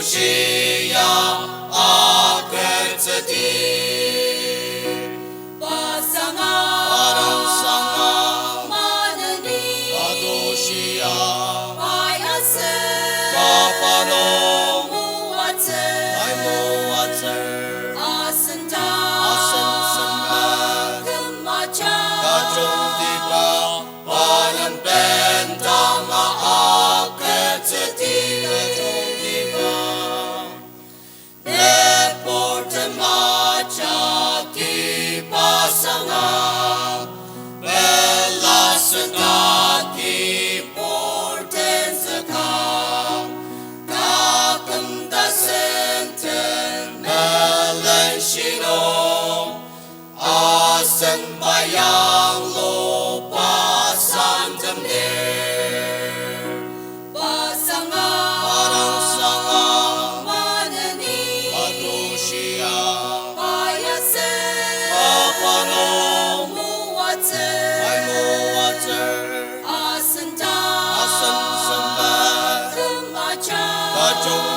manusia akan sedih. Parang sanga manusia papanom ay muwater asan sembah kacung tiba parang bentang akan sedih. Kacung tiba lepor temaca ki pasangan belas sedaki porten zakam kakam dasenten melan shinong asan bayang lupa santamir. Parang sanga manusia papanom ay muwater asan sembah kacung